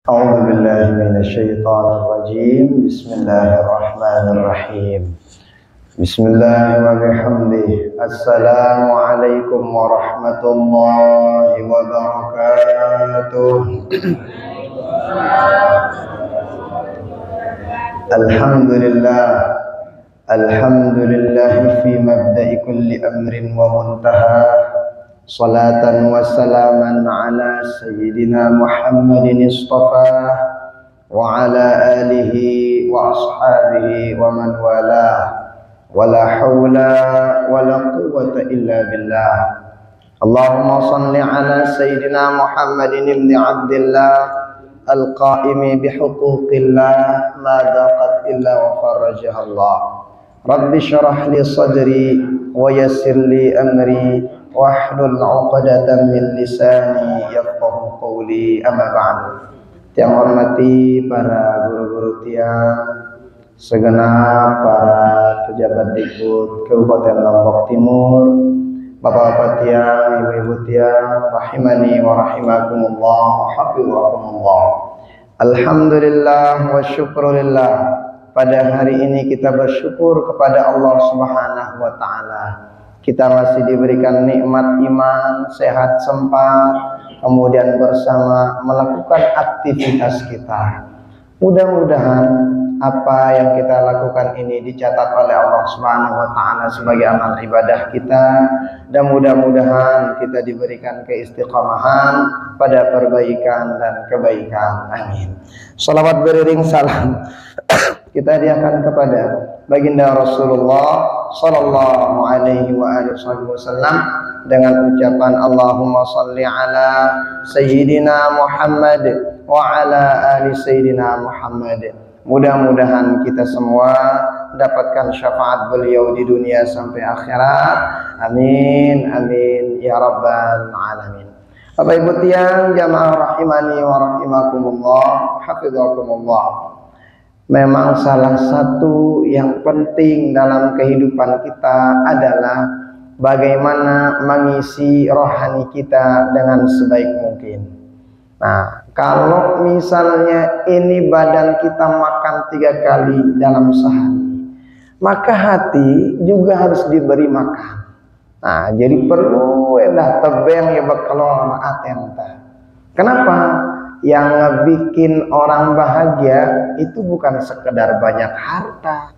أعوذ بالله من الشيطان الرجيم بسم الله الرحمن الرحيم بسم الله وبحمده السلام عليكم ورحمة الله وبركاته الحمد لله في مبدأ كل أمر ومنتهى صلاة وسلاما على سيدنا محمد اصطفاه وعلى آله وأصحابه ومن والاه ولا حول ولا قوة إلا بالله اللهم صل على سيدنا محمد بن عبد الله القائم بحقوق الله ما ضاقت إلا وفرجها الله رب اشرح لي صدري ويسر لي أمري wahlul 'uqdatam min lisani yafqahu qawli amma ba'du. Yang hormati para guru-guru tiang, segenap para pejabat Dikbud Kabupaten Lombok Timur, bapak-bapak tiang, ibu-ibu tiang, rahimani wa rahimakumullah, hafizakumullah. Alhamdulillah wa syukrulillah. Pada hari ini kita bersyukur kepada Allah Subhanahu wa taala. Kita masih diberikan nikmat iman, sehat sempat, kemudian bersama melakukan aktivitas kita. Mudah-mudahan apa yang kita lakukan ini dicatat oleh Allah Subhanahu wa taala sebagai amal ibadah kita, dan mudah-mudahan kita diberikan keistiqomahan pada perbaikan dan kebaikan. Amin. Salawat beriring salam kita hadiahkan kepada baginda Rasulullah sallallahu alaihi wa alihi wasallam dengan ucapan Allahumma shalli ala sayyidina Muhammad wa ala ali sayyidina Muhammad. Mudah-mudahan kita semua dapatkan syafaat beliau di dunia sampai akhirat. Amin amin ya rabbal alamin. Bapak Ibu tiang jamaah rahimani wa rahimakumullah, hafizakumullah. Memang salah satu yang penting dalam kehidupan kita adalah bagaimana mengisi rohani kita dengan sebaik mungkin. Nah, kalau misalnya ini badan kita makan 3 kali dalam sehari, maka hati juga harus diberi makan. Nah, jadi perlu edah tebeng ya bekelor atenta. Kenapa? Yang bikin orang bahagia itu bukan sekedar banyak harta.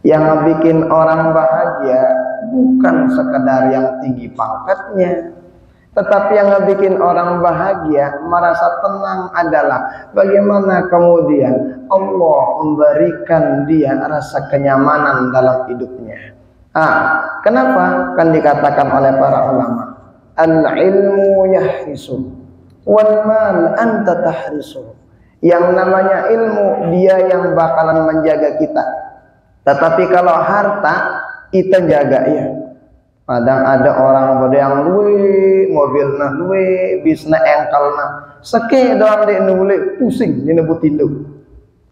Yang bikin orang bahagia bukan sekedar yang tinggi pangkatnya. Tetapi yang bikin orang bahagia, merasa tenang adalah bagaimana kemudian Allah memberikan dia rasa kenyamanan dalam hidupnya. Kenapa? Kan dikatakan oleh para ulama, al-ilmu yahrisu wal mal anta tahrisu. Yang namanya ilmu dia yang bakalan menjaga kita. Tetapi kalau harta kita jaga ya. Kadang ada orang pada yang luwe, mobilna luwe, bisna engkalna seke doang dia nulis pusing di nebut induk.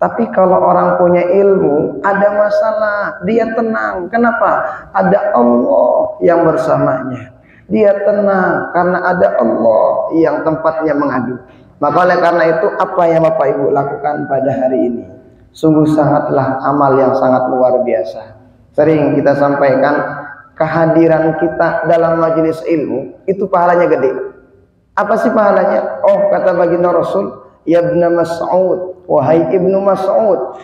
Tapi kalau orang punya ilmu, ada masalah dia tenang. Kenapa? Ada Allah yang bersamanya. Dia tenang karena ada Allah yang tempatnya mengadu. Maka oleh karena itu apa yang Bapak Ibu lakukan pada hari ini sungguh sangatlah amal yang sangat luar biasa. Sering kita sampaikan kehadiran kita dalam majelis ilmu itu pahalanya gede. Apa sih pahalanya? Oh, kata baginda Rasul, ya Ibnu Mas'ud, wahai Ibnu Mas'ud,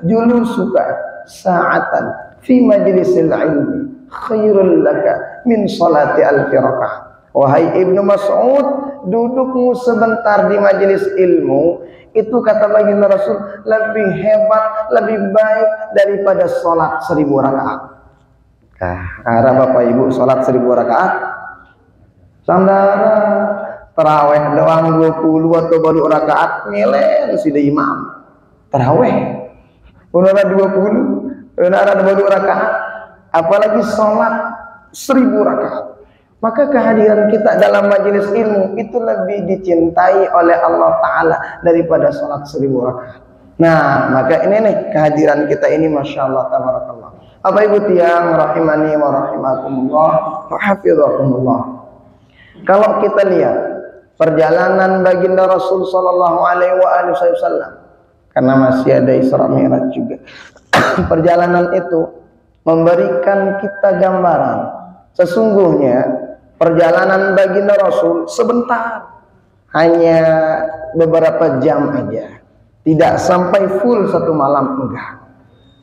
julusuka sa'atan fi majlisil ilmi khairul laka min salati alfi rakaah. Wahai Ibnu Mas'ud, dudukmu sebentar di majelis ilmu itu kata baginda Rasul lebih hebat, lebih baik daripada salat 1000 rakaat. Arah Bapak Ibu salat 1000 rakaat sandara taraweh doang 20 atau baru rakaat ngiler si imam taraweh unara 20 unara baru rakaat, apalagi sholat 1000 rakaat. Maka kehadiran kita dalam majelis ilmu itu lebih dicintai oleh Allah Ta'ala daripada sholat 1000 rakaat. Nah, maka ini nih kehadiran kita ini Masya Allah tabarakallah. Bapak Ibu tiang rahimani wa rahimakumullah wa hafizakumullah. Kalau kita lihat perjalanan baginda Rasul sallallahu alaihi wasallam, karena masih ada Isra Mi'raj juga. Perjalanan itu memberikan kita gambaran sesungguhnya perjalanan baginda Rasul sebentar, hanya beberapa jam aja, tidak sampai full satu malam, enggak,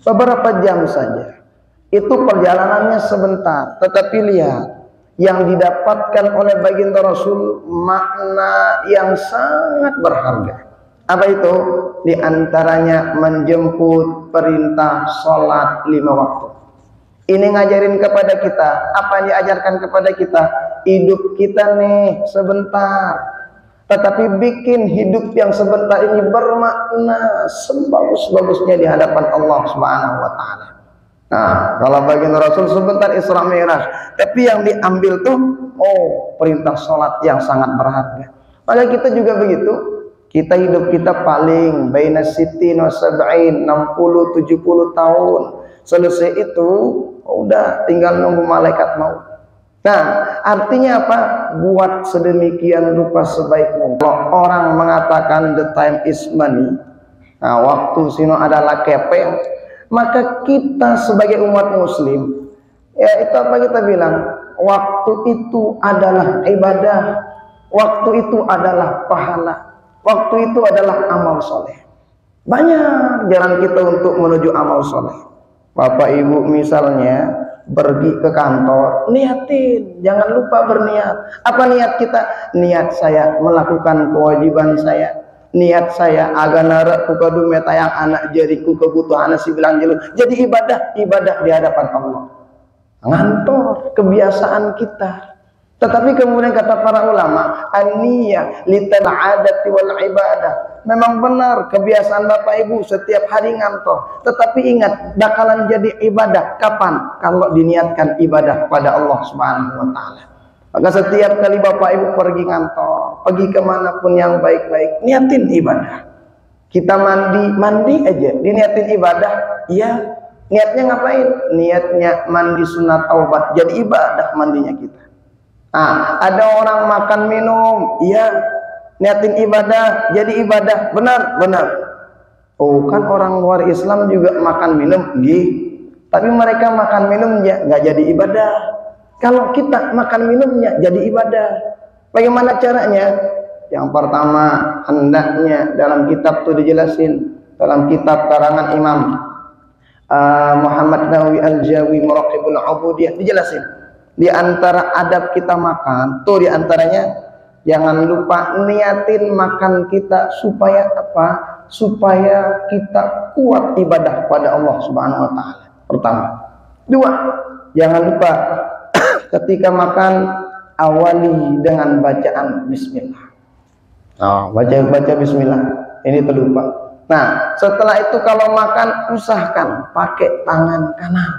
beberapa jam saja. Itu perjalanannya sebentar, tetapi lihat yang didapatkan oleh baginda Rasul makna yang sangat berharga. Apa itu? Di antaranya menjemput perintah sholat 5 waktu. Ini ngajarin kepada kita, apa yang diajarkan kepada kita? Hidup kita nih sebentar, tetapi bikin hidup yang sebentar ini bermakna sebagus-bagusnya di hadapan Allah Subhanahu wa Ta'ala. Nah, kalau baginda Rasul sebentar Isra Mi'raj, tapi yang diambil tuh perintah sholat yang sangat berharga. Maka kita juga begitu. Kita hidup kita paling baina sittin wa sab'in, 60-70 tahun. Selesai itu udah tinggal nunggu malaikat maut. Nah, artinya apa? Buat sedemikian rupa sebaik mungkin. Kalau orang mengatakan the time is money, nah waktu sino adalah kepeng, maka kita sebagai umat muslim, ya itu apa kita bilang? Waktu itu adalah ibadah, waktu itu adalah pahala, waktu itu adalah amal soleh. Banyak jalan kita untuk menuju amal soleh. Bapak ibu misalnya pergi ke kantor, niatin, jangan lupa berniat. Apa niat kita? Niat saya melakukan kewajiban saya, niat saya agar nara kukadu metayang anak jadiku kebutuhan si bilang jelu. Jadi ibadah di hadapan Allah. Ngantor kebiasaan kita. Tetapi kemudian kata para ulama, an-niyah lital adati wal ibadah. Memang benar kebiasaan Bapak Ibu setiap hari ngantor, tetapi ingat bakalan jadi ibadah kapan? Kalau diniatkan ibadah pada Allah Subhanahu wa Ta'ala. Maka setiap kali Bapak Ibu pergi ngantor, pergi kemanapun yang baik-baik, niatin ibadah. Kita mandi aja diniatin ibadah. Iya, niatnya ngapain? Niatnya mandi sunat taubat, jadi ibadah mandinya kita. Ada orang makan minum, iya, niatin ibadah, jadi ibadah, benar. Kan orang luar Islam juga makan minum, tapi mereka makan minumnya nggak jadi ibadah. Kalau kita makan minumnya jadi ibadah. Bagaimana caranya? Yang pertama, hendaknya dalam kitab itu dijelasin, dalam kitab karangan Imam Muhammad Nawawi Al-Jawi Muraqibul Ubudiyah dijelasin. Di antara adab kita makan, tuh di antaranya jangan lupa niatin makan kita supaya apa? Supaya kita kuat ibadah pada Allah Subhanahu wa Ta'ala. Pertama. 2, jangan lupa ketika makan awali dengan bacaan bismillah. Baca bismillah. Ini terlupa. Nah, setelah itu kalau makan usahakan pakai tangan kanan.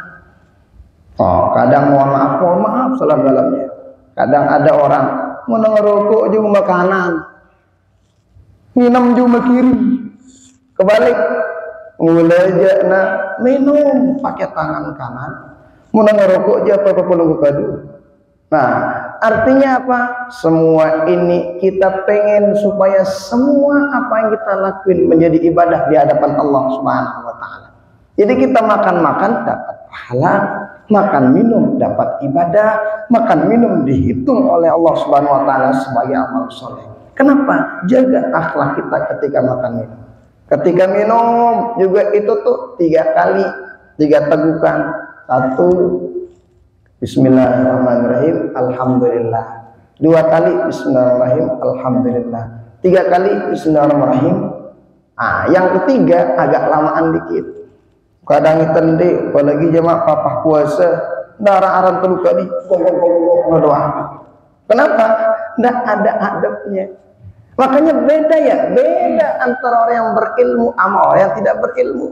Kadang mohon maaf salam-salamnya. Kadang ada orang mau ngerokok juga makanan, minum juga kiri, kebalik, ngulajana minum pakai tangan kanan, mau ngerokok aja apa pelunggu kadu. Nah, artinya apa? Semua ini kita pengen supaya semua apa yang kita lakuin menjadi ibadah di hadapan Allah Subhanahu wa Ta'ala. Jadi kita makan dapat pahala, makan minum dapat ibadah, makan minum dihitung oleh Allah Subhanahu wa Ta'ala sebagai amal soleh. Kenapa? Jaga akhlak kita ketika makan minum. Ketika minum juga itu tuh 3 kali, 3 tegukan. 1, bismillahirrahmanirrahim, alhamdulillah. 2 kali, bismillahirrahmanirrahim, alhamdulillah. 3 kali, bismillahirrahmanirrahim. Yang ketiga agak lamaan dikit. Kadang itende, apalagi jemaah papah puasa, darah aran terluka di doa. Kenapa? Nggak ada adabnya. Makanya beda antara orang yang berilmu sama orang yang tidak berilmu.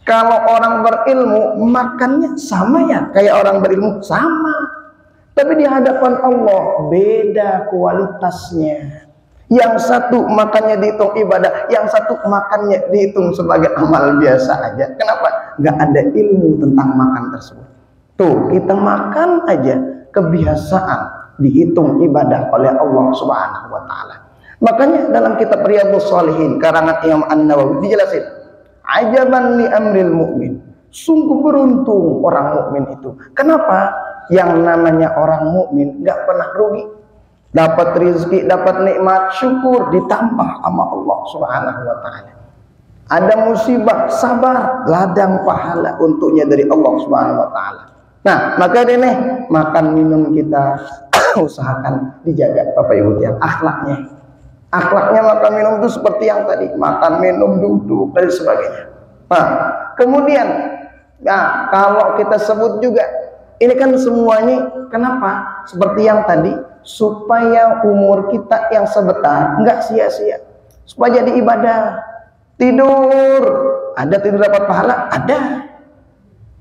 Kalau orang berilmu makannya sama ya, kayak orang berilmu sama. Tapi di hadapan Allah beda kualitasnya. Yang satu makannya dihitung ibadah, yang satu makannya dihitung sebagai amal biasa aja. Kenapa? Nggak ada ilmu tentang makan tersebut. Tuh, kita makan aja kebiasaan. dihitung ibadah oleh Allah Subhanahu wa taala. Makanya dalam kitab Riyadhus Shalihin karangan Imam An-Nawawi dijelasin, ajaban li amril mu'min. Sungguh beruntung orang mukmin itu. Kenapa? Yang namanya orang mukmin enggak pernah rugi. Dapat rezeki, dapat nikmat, syukur ditambah sama Allah Subhanahu wa taala. Ada musibah, sabar, ladang pahala untuknya dari Allah Subhanahu wa taala. Nah, maka ini makan minum kita usahakan dijaga Bapak Ibu ya, akhlaknya. Akhlaknya makan minum itu seperti yang tadi, makan minum duduk dan sebagainya. Nah, kemudian kalau kita sebut juga ini kan semuanya kenapa? Seperti yang tadi, supaya umur kita yang sebentar enggak sia-sia. Supaya jadi ibadah. Tidur, ada tidur dapat pahala? Ada.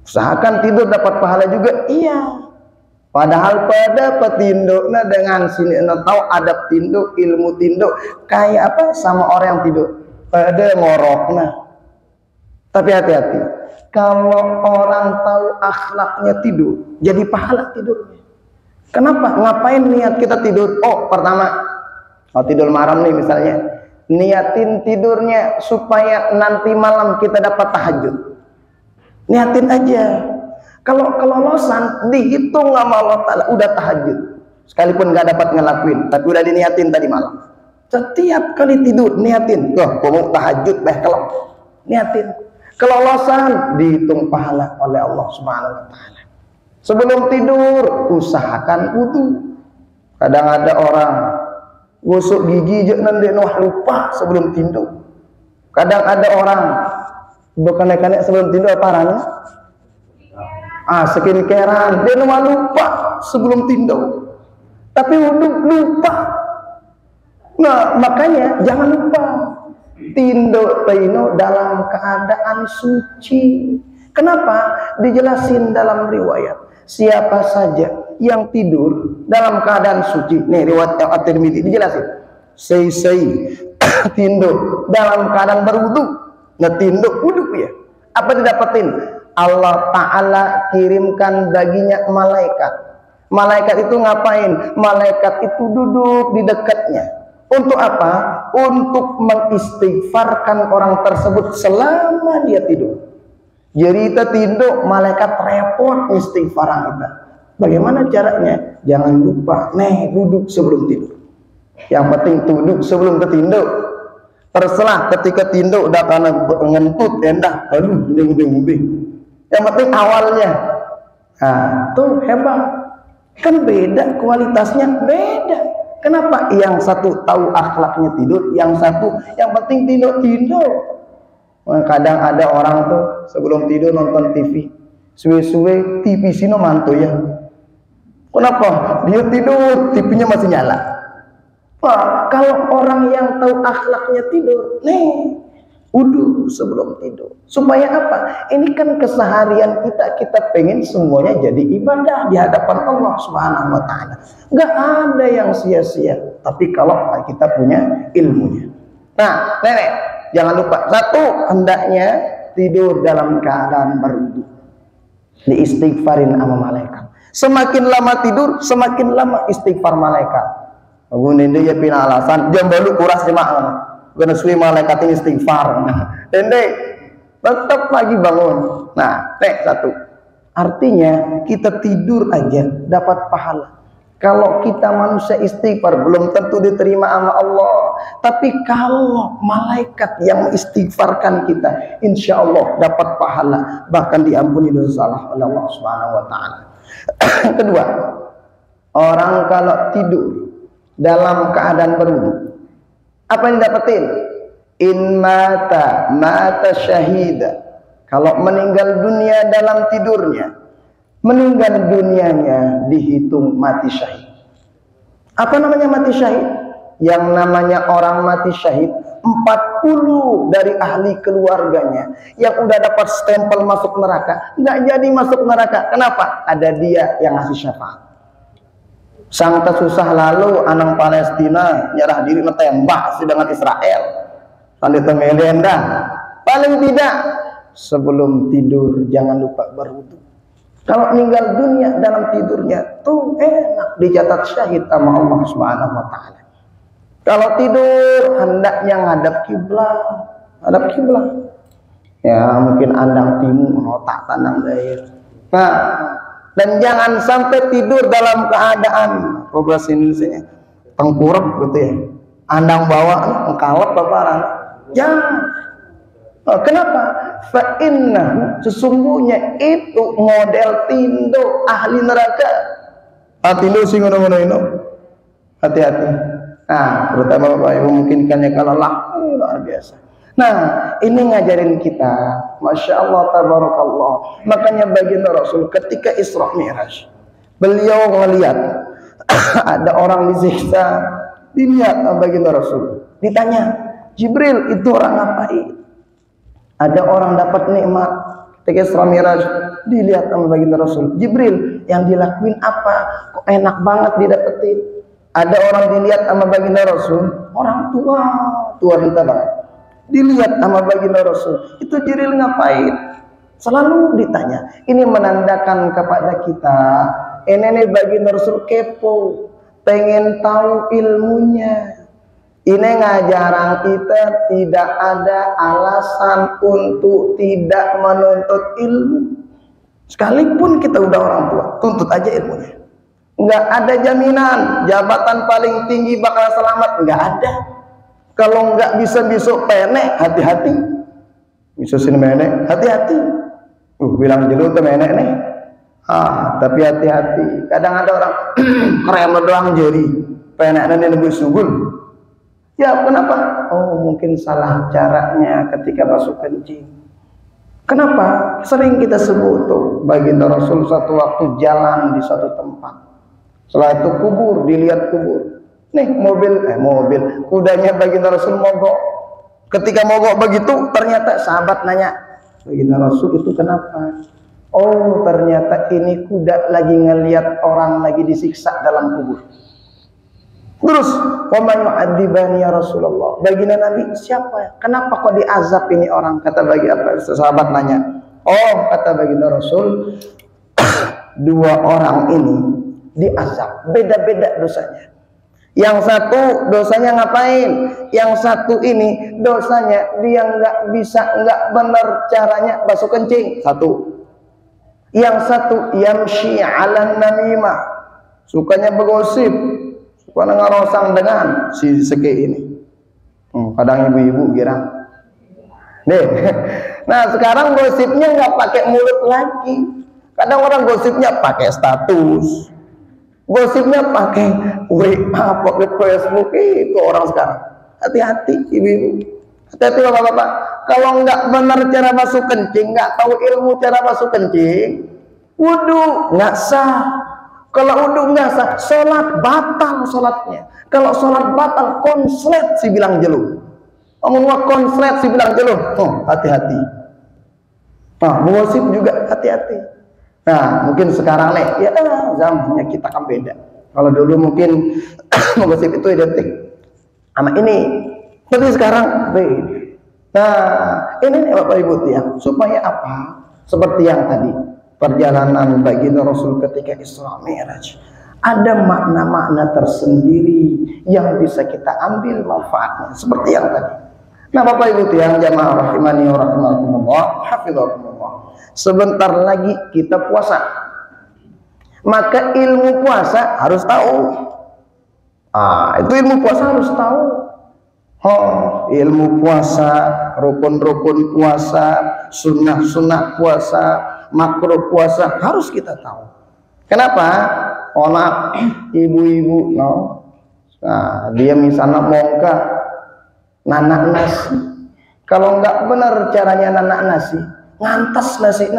Usahakan tidur dapat pahala juga? Iya. Padahal pada petinduk nah dengan sini tahu adab tinduk, ilmu tinduk kayak apa sama orang yang tidur pada ngorok nah. Tapi hati-hati, kalau orang tahu akhlaknya tidur jadi pahala tidurnya. Kenapa? Ngapain niat kita tidur? Oh, pertama tidur malam nih misalnya, niatin tidurnya supaya nanti malam kita dapat tahajud. Niatin aja. Kalau kelolosan dihitung sama Allah Ta'ala udah tahajud. Sekalipun nggak dapat ngelakuin, tapi udah diniatin tadi malam. Setiap kali tidur niatin, mau tahajud kelom. Niatin. Kelolosan dihitung pahala oleh Allah Subhanahu wa taala. Sebelum tidur usahakan wudu. Kadang ada orang gosok gigi jangan lupa sebelum tidur. Kadang ada orang bukan sebelum tidur parahnya skincarean dia lupa sebelum tidur, tapi lupa. Nah makanya jangan lupa tindo dalam keadaan suci. Kenapa? Dijelasin dalam riwayat, siapa saja yang tidur dalam keadaan suci. Nih riwayat At-Tirmidzi dijelasin, sei tindo dalam keadaan berwudu. Ngetindo wudu ya. Apa didapetin? Allah Ta'ala kirimkan baginya malaikat. Malaikat itu ngapain? Malaikat itu duduk di dekatnya. Untuk apa? Untuk mengistighfarkan orang tersebut selama dia tidur. Jadi kita tidur, malaikat repot istighfaran kita. Bagaimana caranya? Jangan lupa, duduk sebelum tidur. Yang penting duduk sebelum ketidur. Terserah ketika tidur udah karena ngentut endah, yang penting awalnya. Nah, tuh hebat. Kan beda kualitasnya, beda. Kenapa? Yang satu tahu akhlaknya tidur, yang satu yang penting tidur. Kadang ada orang tuh sebelum tidur nonton TV, suwe-suwe TV sino mantu ya. Kenapa? Dia tidur, TV-nya masih nyala. Wah, kalau orang yang tahu akhlaknya tidur, wudu sebelum tidur. Supaya apa? Ini kan keseharian kita pengen semuanya jadi ibadah di hadapan Allah Subhanahu wa taala. Enggak ada yang sia-sia, tapi kalau kita punya ilmunya. Nah, nenek, jangan lupa satu, hendaknya tidur dalam keadaan berwudu. Diistighfarin sama malaikat. Semakin lama tidur, semakin lama istighfar malaikat. Kemudian dia punya alasan jam baru kuras jemaah. Guna suwi malaikat ini istighfar. Dende tetap lagi bangun. Nah, satu. Artinya kita tidur aja dapat pahala. Kalau kita manusia istighfar belum tentu diterima sama Allah. Tapi kalau malaikat yang mengistighfarkan kita, insya Allah dapat pahala, bahkan diampuni dosa salah oleh Allah Subhanahu wa taala. Kedua, orang kalau tidur dalam keadaan berwudu, apa yang dapetin? In mata syahida. Kalau meninggal dunia dalam tidurnya, meninggal dunianya dihitung mati syahid. Apa namanya mati syahid? Yang namanya orang mati syahid 40 dari ahli keluarganya yang udah dapat stempel masuk neraka nggak jadi masuk neraka. Kenapa? Ada dia yang ngasih syafaat. Sangta susah lalu anak Palestina nyerah diri ngetembak dengan Israel. Tanda temelenda. Paling tidak sebelum tidur jangan lupa berwudu. Kalau meninggal dunia dalam tidurnya tuh enak, dicatat syahid sama Allah Subhanahu wa taala. Kalau tidur hendaknya ngadap kiblat, hadap kiblat. Ya, mungkin andang timur, otak tanang daya. Nah, dan jangan sampai tidur dalam keadaan bahasa Indonesia tengkurap gitu ya. Andang bawa engkalep baparan. Jangan. Kenapa? Fa inna, sesungguhnya itu model tindo ahli neraka. Tindo sing ngono-ngono ini. Hati-hati. Nah, terutama Bapak Ibu mungkin kan ya kalau luar biasa. Nah, ini ngajarin kita, Masya Allah, tabarakallah. Makanya baginda Rasul ketika Isra Mi'raj, beliau melihat ada orang disiksa, dilihat baginda Rasul. Ditanya, Jibril itu orang ngapain? Ada orang dapat nikmat ketika Isra Mi'raj, dilihat sama baginda Rasul. Jibril, yang dilakuin apa? Kok enak banget didapetin? Ada orang dilihat sama baginda Rasul, orang tua renta banget. Dilihat sama baginda Rasul, itu Jibril ngapain? Selalu ditanya. Ini menandakan kepada kita, ini baginda Rasul kepo, pengen tahu ilmunya. Ini ngajarang kita tidak ada alasan untuk tidak menuntut ilmu. Sekalipun kita udah orang tua, tuntut aja ilmunya. Nggak ada jaminan jabatan paling tinggi bakal selamat, nggak ada. Kalau nggak bisa besok penek, hati-hati. Bisa sini menek, hati-hati. Bilang dulu tuh menek nih. Tapi hati-hati. Kadang ada orang krem doang jadi penek nanti nebus sugul. Ya kenapa? Oh mungkin salah caranya ketika masuk kencing. Kenapa? Sering kita sebut tuh baginda Rasul satu waktu jalan di satu tempat. Setelah itu kubur, dilihat kubur. Nih mobil, kudanya baginda Rasul mogok. Ketika mogok begitu, ternyata sahabat nanya, baginda Rasul itu kenapa? Oh ternyata ini kuda lagi ngelihat orang lagi disiksa dalam kubur. Terus, wa man yu'adzibani ya Rasulullah. Baginda Nabi, siapa? Kenapa kok diazab ini orang? Kata sahabat nanya. Oh, kata baginda Rasul, dua orang ini diazab, beda-beda dosanya. Yang satu dosanya ngapain? Yang satu ini dosanya dia nggak benar caranya basuh kencing. Satu. Yang satu yamshi 'alan namimah, sukanya bergosip, suka ngerosang dengan si seke ini. Kadang ibu-ibu girang. Nah sekarang gosipnya nggak pakai mulut lagi. Kadang orang gosipnya pakai status. Gosipnya pakai WA, pakai Facebook, itu orang sekarang. Hati-hati ibu-ibu, hati-hati bapak-bapak. Kalau nggak benar cara masuk kencing, nggak tahu ilmu cara masuk kencing, wudu nggak sah. Kalau wudu nggak sah, sholat batal sholatnya. Kalau sholat batal, konslet si bilang jeluh. Ngomong konslet si bilang jeluh. Hati-hati. Nah, gosip juga hati-hati. Nah, mungkin sekarang nih, ya zamannya kita kan beda. Kalau dulu mungkin menggosip itu identik sama ini, tapi sekarang beda. Nah, ini nih Bapak Ibu ya, supaya apa? Seperti yang tadi, perjalanan baginda Rasul ketika Isra Mi'raj, ada makna-makna tersendiri yang bisa kita ambil manfaatnya, seperti yang tadi. Nah, Bapak Ibu yang jamaah rahimani wa rahimakumullah, hafizakumullah. Sebentar lagi kita puasa, maka ilmu puasa harus tahu. Itu ilmu puasa harus tahu. Ilmu puasa, rukun-rukun puasa, sunnah-sunnah puasa, makruh puasa harus kita tahu. Kenapa? Onak ibu-ibu, dia misalnya mongka nanak nasi. Kalau nggak benar caranya nanak nasi, ngantas nasi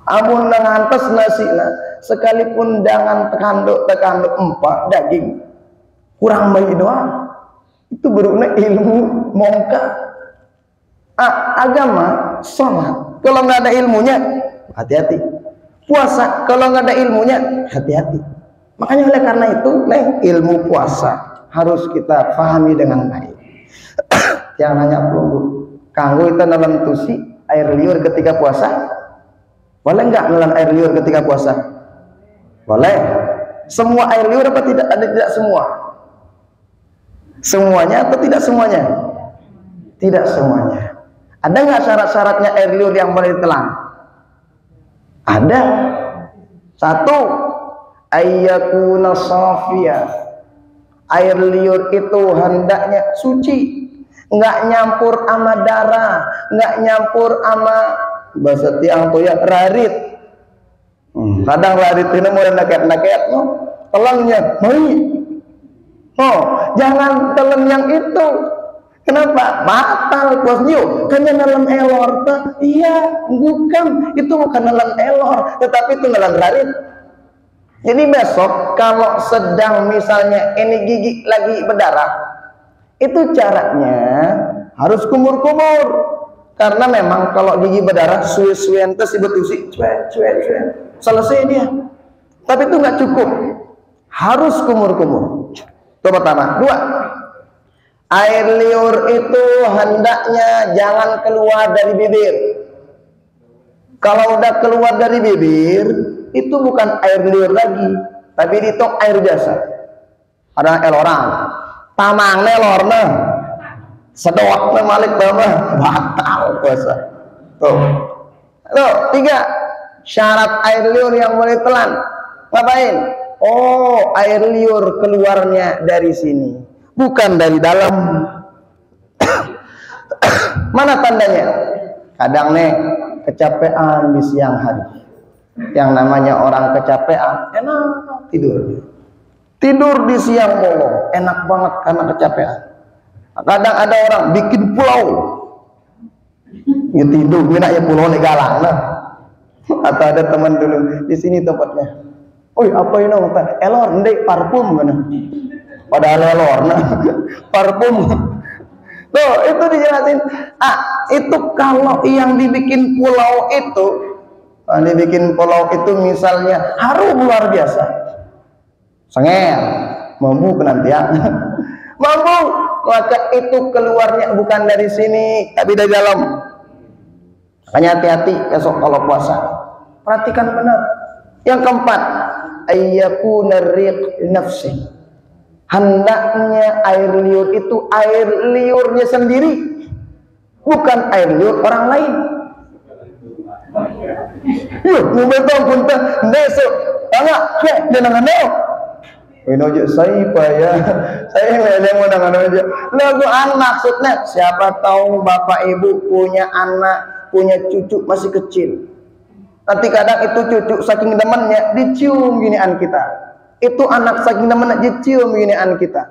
amun ngantas nasi sekalipun dengan tekanduk empat daging kurang bayi doang, itu berguna ilmu mongka. Agama sholat kalau nggak ada ilmunya hati-hati, puasa kalau nggak ada ilmunya hati-hati. Makanya oleh karena itu ilmu puasa harus kita pahami dengan baik. Yang nanya pelunggu kanggo itu dalam tusi air liur ketika puasa, Boleh nggak menelan air liur ketika puasa? Boleh. Semua air liur apa tidak? Ada tidak semua? Semuanya atau tidak semuanya? Tidak semuanya. Ada nggak syarat-syaratnya air liur yang boleh ditelan? Ada. Satu, ayyakuna safiyah. Air liur itu hendaknya suci, nggak nyampur sama darah, nggak nyampur sama bahasa tiang tuh ya rarit. Kadang rarit ini mau naket-naket, no, telannya, jangan telan yang itu. Kenapa? Batal puasnya. Kan nelan elor tuh. Iya, bukan. Itu bukan nelan elor, tetapi itu nelan rarit. Jadi besok kalau sedang misalnya ini gigi lagi berdarah, itu caranya harus kumur-kumur. Karena memang kalau gigi berdarah suwe-suwen terus dibetusi, cuek. Selesai dia. Tapi itu nggak cukup. Harus kumur-kumur. Itu pertama. Dua, air liur itu hendaknya jangan keluar dari bibir. Kalau udah keluar dari bibir, itu bukan air liur lagi, tapi itu air biasa. Ada eloran, tamang nelorna, sedok malik bawah, batal puasa. Tuh, tiga, syarat air liur yang boleh telan. Ngapain? Oh, air liur keluarnya dari sini, bukan dari dalam. Mana tandanya? Kadang nih kecapean di siang hari. Yang namanya orang kecapean, enak tidur di siang bolong, enak banget karena kecapean. Kadang ada orang bikin pulau, ya tidur, minaknya pulau negalang, nah. Atau ada teman dulu di sini tempatnya, oi apa ini nonton elor, ndek parfum mana? Padahal elor, nah parfum. Tuh itu dijelasin. Itu kalau yang dibikin pulau itu, misalnya harum luar biasa, sengel, mampu penantian, mampu, maka itu keluarnya bukan dari sini, tapi dari dalam. Makanya hati-hati besok kalau puasa, perhatikan benar. Yang keempat, ayyakuna riq nafsi. Hendaknya air liur itu air liurnya sendiri, bukan air liur orang lain. Yuk, membetul punta besok, tangga, dengan anda. Ini aja saya mau dengan aja. Lagu maksudnya, siapa tahu bapak ibu punya anak, punya cucu masih kecil. Nanti kadang itu cucu saking demennya dicium ginian kita. Itu anak saking demennya dicium ginian kita.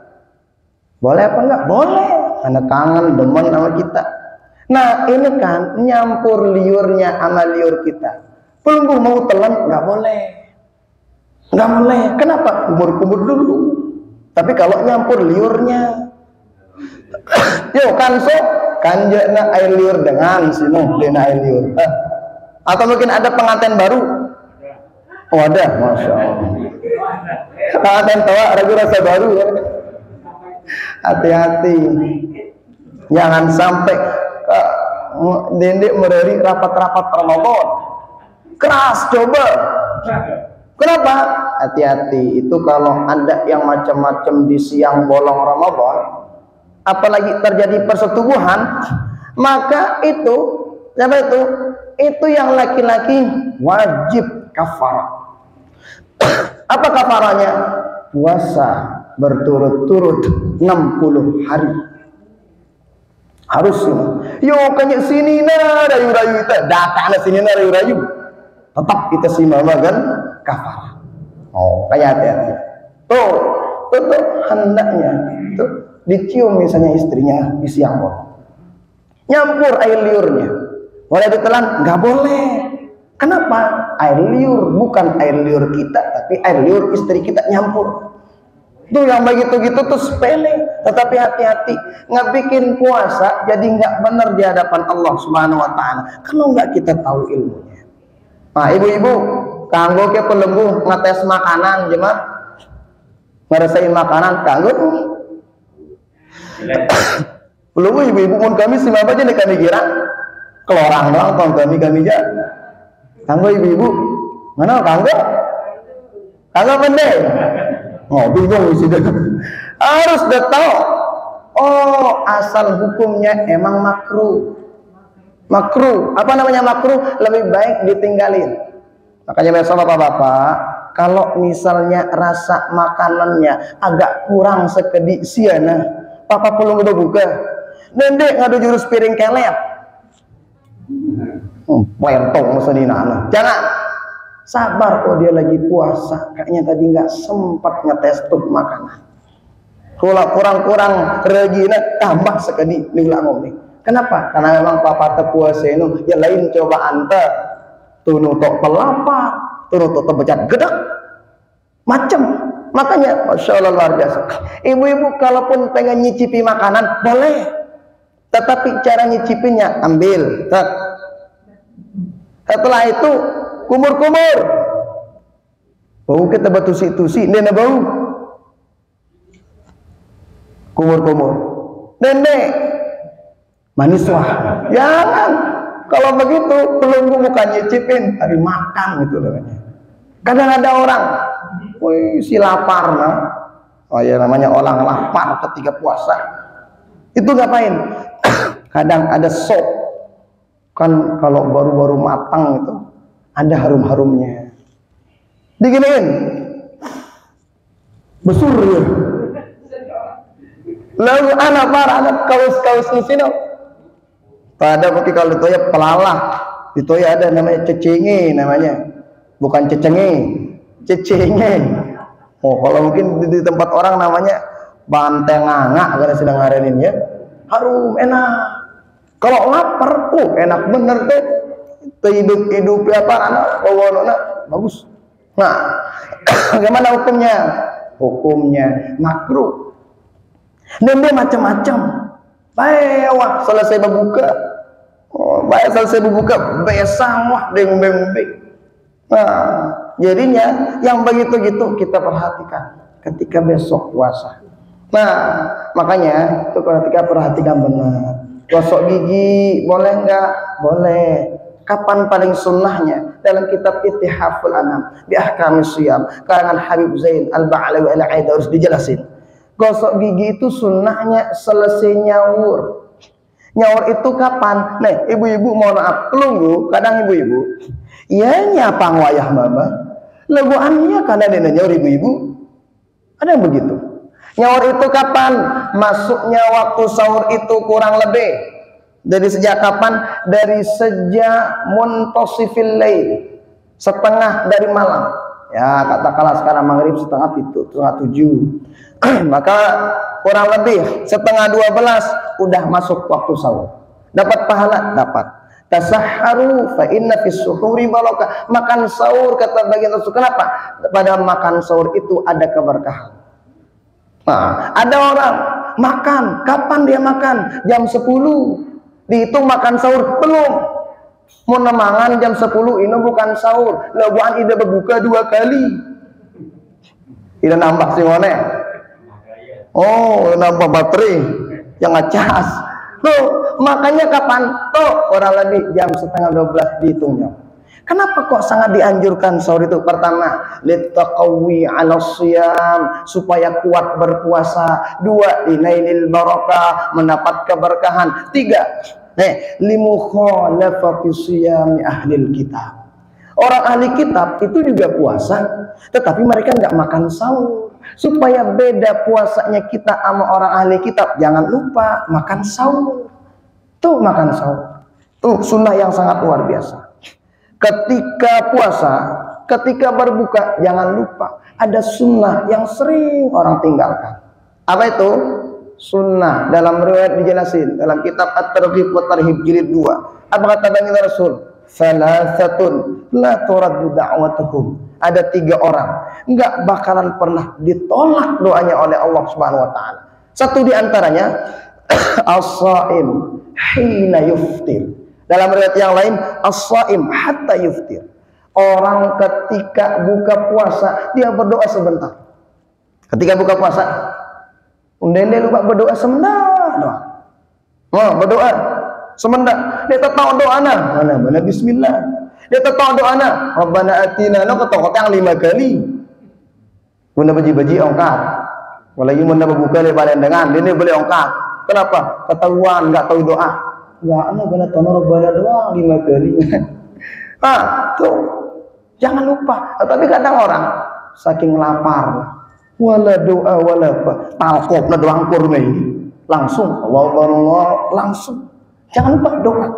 Boleh apa enggak? Boleh. Anak kangen demen sama kita. Nah ini kan nyampur liurnya sama liur kita. Belum mau telan nggak boleh, nggak boleh. Kenapa? Kumur-kumur dulu. Tapi kalau nyampur liurnya, yo kanso kanjana air liur dengan sini dena air liur. Atau mungkin ada pengantin baru. Oh ada, masya Allah. Pengantin tua ragu rasa baru. Hati-hati, jangan sampai Dendek mereri rapat-rapat Ramadan keras coba. Kenapa? Hati-hati, itu kalau ada yang macam-macam di siang bolong Ramadan, apalagi terjadi persetubuhan, maka itu siapa itu? Itu yang laki-laki wajib kafarah. Apa kafarahnya? Puasa berturut-turut 60 hari. Harus ini. Yo kanya sini na rayu-rayu kita, datang sini na rayu-rayu. Tetap kita simama kan kafarah. Oh, kayak hati-hati. Tuh hendaknya tuh dicium misalnya istrinya di siang bolong. Nyampur air liurnya. Boleh ditelan? Nggak boleh. Kenapa? Air liur bukan air liur kita, tapi air liur istri kita nyampur. Tuh yang begitu tuh sepele, tetapi hati-hati, nggak bikin puasa jadi nggak benar di hadapan Allah Subhanahu Wa Taala kalau nggak kita tahu ilmunya. Nah ibu-ibu, kanggo ke pelenggu ngetes makanan, jemaah ngerasain makanan kanggo. Pelenggu ibu-ibu pun kami sih apa aja nih kami kira kelorang doang, kami aja. Kanggo ibu-ibu. Mana kanggo? Kanggo pendek. Oh, bingung sih. Harus udah tahu. Oh, asal hukumnya emang makruh. Makruh. Apa namanya makruh? Lebih baik ditinggalin. Makanya besok bapak-bapak, kalau misalnya rasa makanannya agak kurang sekedik siana, papa perlu udah buka. Dendek ngadu jurus piring kelet. Pelentong sedina. Jangan. Sabar, oh dia lagi puasa, kayaknya tadi nggak sempat ngetes tuh makanan. Kalau kurang-kurang regina tambah sekali diulang ngomong. Kenapa? Karena memang papa terpuasa itu ya lain coba anta tunu tok pelapa, tunu tok tebecat gedak macem. Makanya Masya Allah luar biasa. Ibu-ibu kalaupun pengen nyicipi makanan boleh, tetapi cara nyicipinnya ambil. Setelah itu kumur-kumur. Bau kita batusi-tusi, nenek bau. Kumur-kumur. Nenek manis wah. Jangan. Kalau begitu pelunggu bukan nyicipin, tapi makan gitu namanya. Kadang ada orang, wih si lapar nah. Oh ya namanya orang lapar ketika puasa. Itu ngapain? Kadang ada sop. Kan kalau baru-baru matang itu ada harum-harumnya. Diginiin. Besur ya. Lalu anak para anak kaus-kaus di sini. Pada bagi kalau itu ya pelalah. Itu ya ada namanya cecenge namanya. Bukan cecenge. Cecenge. Oh, kalau mungkin di tempat orang namanya bantenganga karena sedang ngarenin ya. Harum enak. Kalau lapar, enak bener tuh. Hidup apa anak bawa bagus. Nah, bagaimana hukumnya? Hukumnya makruh. Dan dia macam-macam. Baik, wah selesai berbuka. Oh, baik selesai berbuka, besang wah ngombe-ngombe. Nah, jadinya yang begitu-gitu kita perhatikan ketika besok puasa. Nah, makanya itu ketika perhatikan benar. Gosok gigi boleh enggak? Boleh. Kapan paling sunnahnya? Dalam kitab Ittihaful Anam di Ahkamis Shiyam karangan Habib Zain Al-Ba'alawi Al-Aida harus dijelasin. Gosok gigi itu sunnahnya selesai nyawur. Nyawur itu kapan? Nih, ibu-ibu mohon maaf, pelunggu kadang ibu-ibu iya nyapa wayah mama. Lagu annya karena dia nyawur ibu-ibu. Ada yang begitu. Nyawur itu kapan? Masuknya waktu sahur itu kurang lebih. Dari sejak kapan? Dari sejak muntasifil lail. Setengah dari malam. Ya katakanlah sekarang maghrib setengah 7. Maka kurang lebih setengah 12 udah masuk waktu sahur. Dapat pahala? Dapat. Tasahharu fa inna fis suhuri barakah. Makan sahur kata bagian Rasul. Kenapa? Pada makan sahur itu ada keberkahan. Nah, ada orang makan, kapan dia makan? Jam 10. Dihitung makan sahur belum. Mau nemangan jam 10 ini bukan sahur. Laguan ide berbuka 2 kali. Ida nambah sih ngone. Oh, nambah baterai yang ngecas. Loh, makanya kapan? Tuh, kurang lebih jam setengah 12 dihitungnya. Kenapa kok sangat dianjurkan sahur itu? Pertama, litaqawi 'ala shiyam, supaya kuat berpuasa. 2, linailil barakah, mendapat keberkahan. 3, limukhalafati shiyami ahlil kitab. Orang ahli kitab itu juga puasa, tetapi mereka nggak makan sahur. Supaya beda puasanya kita sama orang ahli kitab, jangan lupa makan sahur. Tuh makan sahur. Tuh sunnah yang sangat luar biasa. Ketika puasa, ketika berbuka, jangan lupa ada sunnah yang sering orang tinggalkan. Apa itu? Sunnah dalam riwayat dijelasin dalam kitab At-Targhib wa Tarhib jilid 2. Apa kata baginda Rasul? Salasatun la turaddu da'watuhum. Ada 3 orang enggak bakalan pernah ditolak doanya oleh Allah Subhanahu wa taala. Satu di antaranya as-shaim hina yuftir. Dalam riwayat yang lain, as-shaim hatta yuftir. Orang ketika buka puasa, dia berdoa sebentar. Ketika buka puasa, undende lupa berdoa sebentar. Oh, berdoa sebentar. Dia tak tahu doa mana bismillah. Dia tetap doana, Rabbana atina, no ketok yang 5 kali. Bunda baji-baji ongkar. Walaupun bunda berbuka lebar dengan, dia boleh ongkar. Kenapa? Ketahuan, nggak tahu doa. Nggak, anak bala tono Rabbana doang 5 kali. Tuh, jangan lupa. Tapi kadang orang saking lapar, wala doa wala apa, talkop na doang kurma ini, langsung Allah langsung. Jangan lupa doa.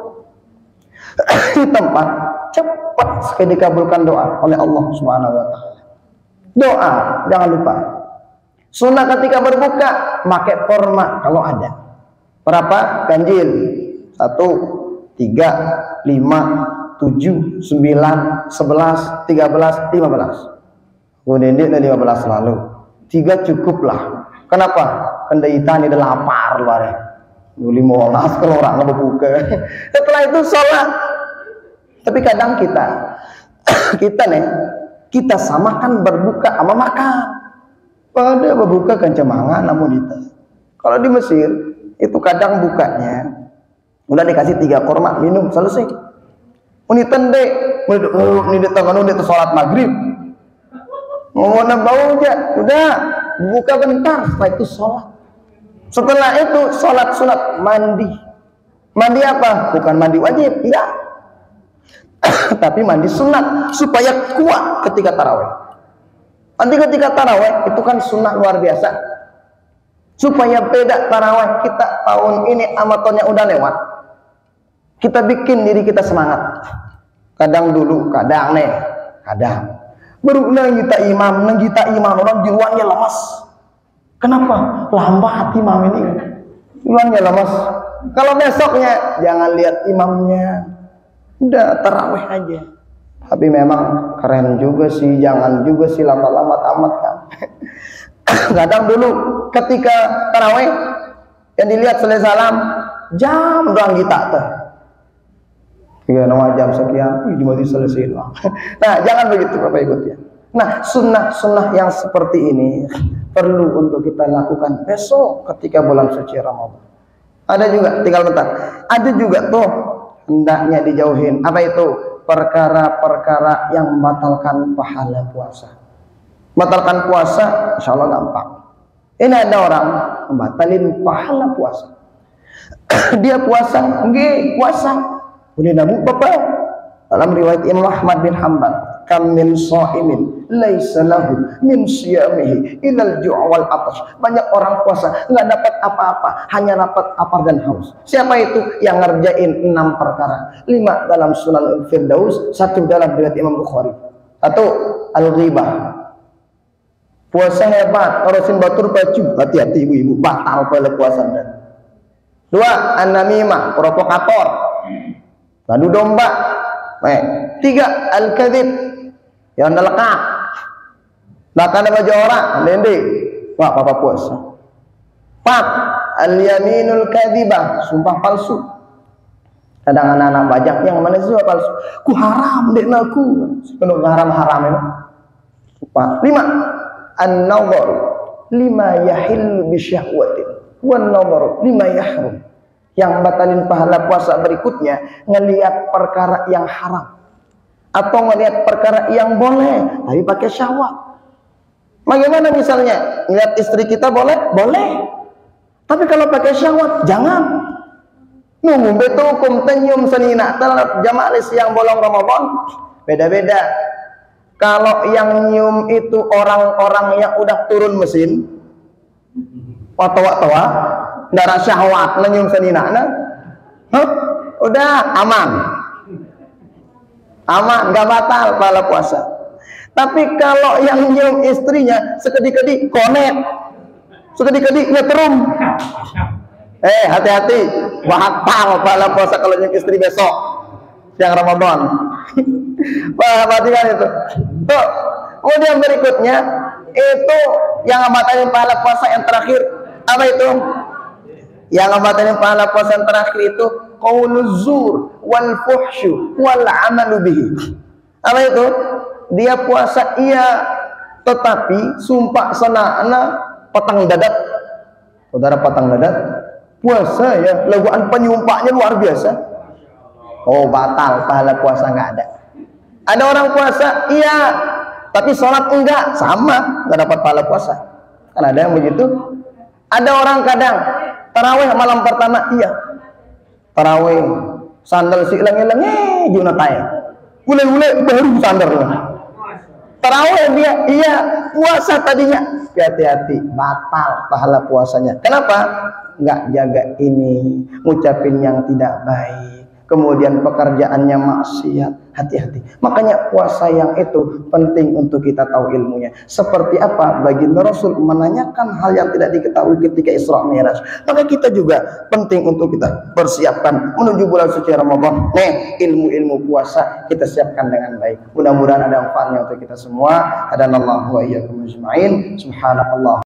Di tempat cepat sekali dikabulkan doa oleh Allah Subhanahu wa taala. Doa, jangan lupa. Sunnah ketika berbuka, pakai korma kalau ada. Berapa? Ganjil. 1, 3, 5, 7, 9, 11, 13, 15. Kemudian dia 15 lalu. 3 cukuplah. Kenapa? Kendaitan ini lapar luar. 15 kalau orang nggak berbuka. Setelah itu sholat. Tapi kadang kita samakan berbuka sama makan. Pada berbuka kan cemangan namun itu. Kalau di Mesir itu kadang bukanya udah dikasih 3 korma, minum selesai. Unitan deh, ini dia sholat maghrib. Mau bau aja, udah buka bentar, setelah itu sholat. Setelah itu sholat sunat, mandi. Mandi apa? Bukan mandi wajib, tidak. Tapi mandi sunat supaya kuat ketika taraweh. Nanti ketika taraweh itu kan sunat luar biasa. Supaya beda taraweh kita tahun ini amatonnya udah lewat. Kita bikin diri kita semangat. Kadang baru nang kita imam orang di luarnya lemas. Kenapa? Lambat imam ini. Luarnya lemas. Kalau besoknya jangan lihat imamnya. Udah tarawih aja. Tapi memang keren juga sih, jangan juga sih lama-lama tamat kan. Kadang dulu ketika tarawih yang dilihat selesai salam jam doang kita tuh. 3 jam sekian, mati selesai. Nah, jangan begitu Bapak Ibu ya. Nah, sunnah-sunnah yang seperti ini perlu untuk kita lakukan besok ketika bulan suci Ramadan. Ada juga, tinggal bentar. Ada juga tuh hendaknya dijauhin. Apa itu? Perkara-perkara yang membatalkan pahala puasa. Batalkan puasa, insya Allah gampang. Ini ada orang membatalin pahala puasa. Dia puasa, enggak puasa. Boleh nabu Bapak. Dalam riwayat Imam Ahmad bin Hanbal, kam min shaimin laisa lahu min siyamihi ilal ju' wal atash. Banyak orang puasa enggak dapat apa-apa, hanya dapat lapar dan haus. Siapa itu? Yang ngerjain 6 perkara. 5 dalam Sunan Firdaus, 1 dalam riwayat Imam Bukhari. 1 al-ghibah. Puasa hebat, orosin batur baju, hati-hati ibu-ibu, batal pada puasa Anda. 2 an-namimah, provokator, ngadu domba. 3 al-kadzib, yang nelekak. Bahkan ada orang, ndende, wah papa puasa. 4 al-yaminul kadzibah, sumpah palsu. Kadang anak-anak bajak yang mana sih palsu? Ku haram dek naku, penuh haram-haram itu. 5 an-nazar lima yahillu bisyahwatin wan nazar lima yahrum. Yang batalin pahala puasa berikutnya ngelihat perkara yang haram atau ngelihat perkara yang boleh tapi pakai syahwat. Bagaimana misalnya ngelihat istri kita boleh? Boleh. Tapi kalau pakai syahwat jangan. Nunggu betukum tenyum senina terhadap jamaah yang bolong Ramadan beda-beda. Kalau yang nyium itu orang-orang yang udah turun mesin, watawa-tawa, darah syahwat, nyium seninana, udah aman, nggak batal pahala puasa. Tapi kalau yang nyium istrinya sekedi-kedi konek, sekedi-kedi nyetrum, hati-hati, batal pahala puasa kalau nyium istri besok, yang Ramadan. Perhatikan itu. Tuh, kemudian berikutnya itu yang batalin pahala puasa yang terakhir. Apa itu? Yang batalin pahala puasa yang terakhir itu qauluz zur wal fuhsyu wal amalu bihi. Apa itu? Dia puasa iya, tetapi sumpah sanana petang dadat. Saudara petang dadat puasa ya, laguan penyumpahnya luar biasa. Oh, batal pahala puasa nggak ada. Ada orang puasa, iya, tapi sholat enggak, sama, nggak dapat pahala puasa. Kan ada yang begitu. Ada orang kadang tarawih malam pertama, iya, tarawih sandal si ilang-ilang, junatai, ule-ule baru sandal. Tarawih dia, iya, puasa tadinya, hati-hati, batal pahala puasanya. Kenapa? Nggak jaga ini, ngucapin yang tidak baik, kemudian pekerjaannya maksiat. Hati-hati. Makanya puasa yang itu penting untuk kita tahu ilmunya. Seperti apa baginda Rasul menanyakan hal yang tidak diketahui ketika Isra Mi'raj. Maka kita juga penting untuk kita persiapkan menuju bulan suci Ramadan. Nih, ilmu-ilmu puasa kita siapkan dengan baik. Mudah-mudahan ada manfaatnya untuk kita semua. Hadanallahu wa iyyakum ajma'in. Subhanakallah.